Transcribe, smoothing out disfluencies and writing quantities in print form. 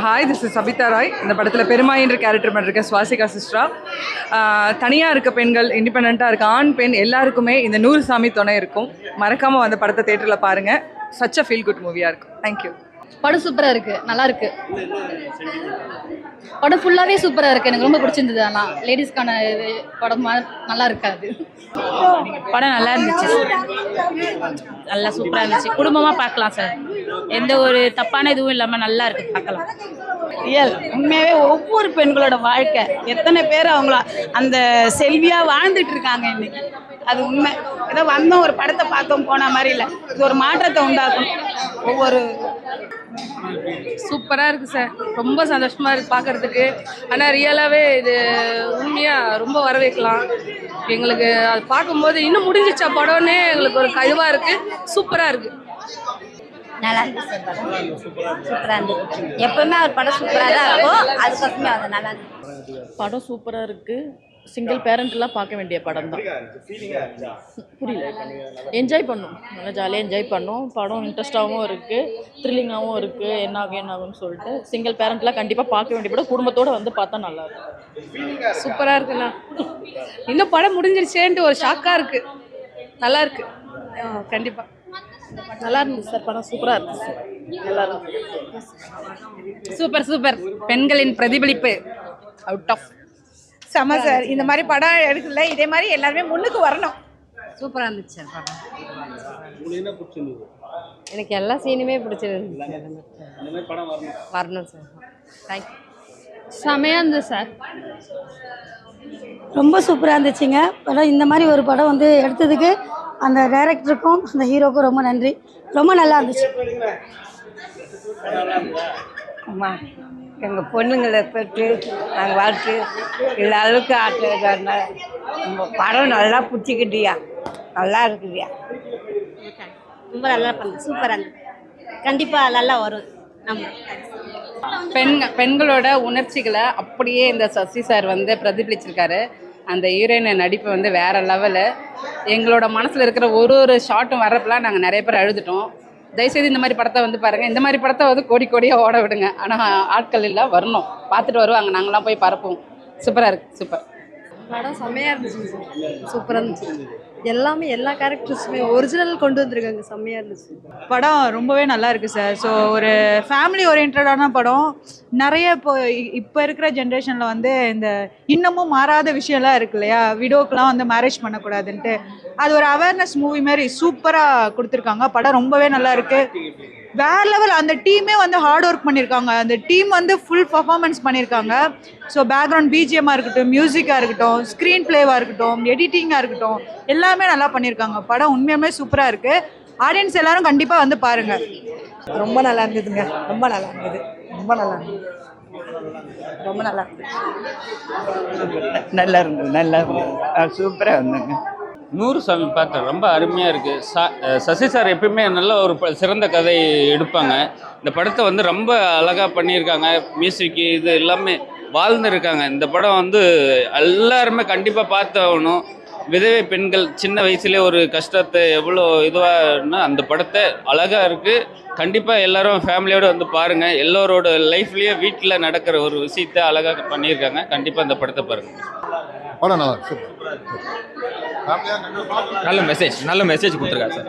Hi, this is Sabitha Rai. இந்த படத்தில் பெருமாயின்ற character பண்ணிருக்கேன், சுவாசிகா சிஸ்டரா. தனியாக இருக்க பெண்கள், இண்டிபெண்ட்டாக இருக்க ஆண் பெண் எல்லாருக்குமே இந்த 100 சாமி துணை இருக்கும். மறக்காமல் அந்த படத்தை தேட்டரில் பாருங்கள். சச் அ ஃபீல் குட் மூவியாக இருக்கும். தேங்க்யூ. படம் சூப்பராக இருக்குது, நல்லா இருக்கு. படம் ஃபுல்லாகவே சூப்பராக இருக்குது, எனக்கு ரொம்ப பிடிச்சிருந்தது. ஆனால் லேடிஸ்க்கான படம் நல்லா இருக்காது. படம் நல்லா இருந்துச்சு, நல்லா சூப்பராக இருந்துச்சு. குடும்பமாக பார்க்கலாம் சார், எந்த ஒரு தப்பான இதுவும் இல்லாமல் நல்லா இருக்கு, பார்க்கலாம். ரியல் உண்மையாகவே ஒவ்வொரு பெண்களோட வாழ்க்கை, எத்தனை பேர் அவங்கள அந்த செல்வியாக வாழ்ந்துட்டு இருக்காங்க இன்னைக்கு. அது உண்மை. ஏதோ வந்தோம் ஒரு படத்தை பார்த்தோம் போன மாதிரி இல்லை, இது ஒரு மாற்றத்தை உண்டாக்கும். ஒவ்வொரு சூப்பராக இருக்குது சார், ரொம்ப சந்தோஷமாக இருக்குது பார்க்குறதுக்கு. ஆனால் ரியலாகவே இது உண்மையாக ரொம்ப வரவேற்கலாம். எங்களுக்கு அது பார்க்கும்போது இன்னும் முடிஞ்சிச்சா படம்னே எங்களுக்கு ஒரு இதுவாக இருக்குது. சூப்பராக இருக்குது, நல்லா இருந்துச்சு சார். படம் சூப்பராக இருந்துச்சு. எப்பவுமே அவர் படம் சூப்பராக தான் இருக்கும், அதுக்கப்புறமே அது நல்லா இருந்துச்சு. படம் சூப்பராக இருக்குது. சிங்கிள் பேரண்ட்லாம் பார்க்க வேண்டிய படம் தான். புரியல, என்ஜாய் பண்ணோம், நல்லா ஜாலியாக என்ஜாய் பண்ணோம். படம் இன்ட்ரெஸ்டாகவும் இருக்குது, த்ரில்லிங்காகவும் இருக்குது. என்னாகும்னு சொல்லிட்டு சிங்கிள் பேரண்ட்லாம் கண்டிப்பாக பார்க்க வேண்டிய படம். குடும்பத்தோடு வந்து பார்த்தா நல்லாயிருக்கும். சூப்பராக இருக்குண்ணா. இன்னும் படம் முடிஞ்சிருச்சேன்ட்டு ஒரு ஷாக்காக இருக்குது. நல்லா இருக்கு, கண்டிப்பாக நல்லா இருந்துச்சு சார். படம் சூப்பராக இருந்துச்சு, நல்லா இருந்துச்சு. Super super. பெண்களின் பிரதிபலிப்பு அவுட் ஆஃப் செம சார். இந்த மாதிரி படம் எடுக்கல, இதே மாதிரி எல்லாருமே முன்னுக்கு வரணும். சூப்பராக இருந்துச்சு சார் படம். எனக்கு எல்லா சீனுமே பிடிச்சிருந்துச்சு. வரணும் சார். தேங்க்யூ. செமையாக இருந்தது சார், ரொம்ப சூப்பராக இருந்துச்சுங்க படம். இந்த மாதிரி ஒரு படம் வந்து எடுத்ததுக்கு அந்த டைரக்டருக்கும் அந்த ஹீரோக்கும் ரொம்ப நன்றி. ரொம்ப நல்லா இருந்துச்சு. ஆமாம், எங்கள் பொண்ணுங்களை பெற்று நாங்கள் வளர்த்து இந்த அளவுக்கு ஆட்டுறதுனா படம் நல்லா பிடிச்சிக்கிட்டியா, நல்லா இருக்குதியா. ரொம்ப நல்லா பண்ணு, சூப்பராக இருந்தது. கண்டிப்பாக நல்லா வரும். பெண்களோட உணர்ச்சிகளை அப்படியே இந்த சசி சார் வந்து பிரதிபலிச்சிருக்காரு. அந்த ஹீரோயின் நடிப்பு வந்து வேற லெவலு. எங்களோட மனசில் இருக்கிற ஒரு ஷார்ட்டும் வர்றப்பெல்லாம் நாங்கள் நிறைய பேர் அழுதுட்டோம். தயவுசெய்து இந்த மாதிரி படத்தை வந்து பாருங்கள். இந்த மாதிரி படத்தை வந்து கோடியாக ஓட விடுங்க. ஆனால் ஆட்கள் இல்லை, வரணும், பார்த்துட்டு வருவாங்க. நாங்களாம் போய் பரப்போம். சூப்பராக இருக்குது, சூப்பர். படம் செம்மையாக இருந்துச்சு சார், சூப்பராக இருந்துச்சு. எல்லாமே எல்லா கேரக்டர்ஸுமே ஒரிஜினல் கொண்டு வந்திருக்காங்க, செம்மையாக இருந்துச்சு. படம் ரொம்பவே நல்லா இருக்குது சார். ஸோ ஒரு ஃபேமிலி ஓரியன்டான படம். நிறைய இப்போ இருக்கிற ஜென்ரேஷனில் வந்து இந்த இன்னமும் மாறாத விஷயம்லாம் இருக்கு இல்லையா, விடோக்கெலாம் வந்து மேரேஜ் பண்ணக்கூடாதுன்ட்டு, அது ஒரு அவேர்னஸ் மூவி மாதிரி சூப்பராக கொடுத்துருக்காங்க. படம் ரொம்பவே நல்லா இருக்குது, வேற லெவல். அந்த டீமே வந்து ஹார்ட் ஒர்க் பண்ணியிருக்காங்க. அந்த டீம் வந்து ஃபுல் பர்ஃபார்மன்ஸ் பண்ணியிருக்காங்க. ஸோ பேக்ரவுண்ட் பிஜிஎம்மாக இருக்கட்டும், மியூசிக்காக இருக்கட்டும், ஸ்க்ரீன் பிளேவாக இருக்கட்டும், எடிட்டிங்காக இருக்கட்டும், எல்லாமே நல்லா பண்ணியிருக்காங்க. படம் உண்மையுமே சூப்பராக இருக்குது. ஆடியன்ஸ் எல்லாரும் கண்டிப்பாக வந்து பாருங்கள். ரொம்ப நல்லா இருந்ததுங்க, ரொம்ப நல்லா இருந்தது, ரொம்ப நல்லா இருந்தது, ரொம்ப நல்லா இருந்தது, நல்லா இருந்தது, நல்லா இருந்தது, சூப்பராக இருந்ததுங்க. 100 சாமி பார்த்தேன், ரொம்ப அருமையாக இருக்குது. சசி சார் எப்பயுமே நல்ல ஒரு சிறந்த கதை எடுப்பாங்க. இந்த படத்தை வந்து ரொம்ப அழகாக பண்ணியிருக்காங்க. மியூசிக்கு இது எல்லாமே வாழ்ந்துருக்காங்க. இந்த படம் வந்து எல்லாருமே கண்டிப்பாக பார்த்தாகணும். விதவை பெண்கள் சின்ன வயசுலேயே ஒரு கஷ்டத்தை எவ்வளோ இதுவாகனா அந்த படத்தை அழகாக இருக்குது. கண்டிப்பாக எல்லோரும் ஃபேமிலியோடு வந்து பாருங்கள். எல்லோரோட லைஃப்லேயே வீட்டில் நடக்கிற ஒரு விஷயத்தை அழகாக பண்ணியிருக்காங்க. கண்டிப்பாக இந்த படத்தை பாருங்கள். நல்ல மெசேஜ் கொடுத்துருக்காரு சார்.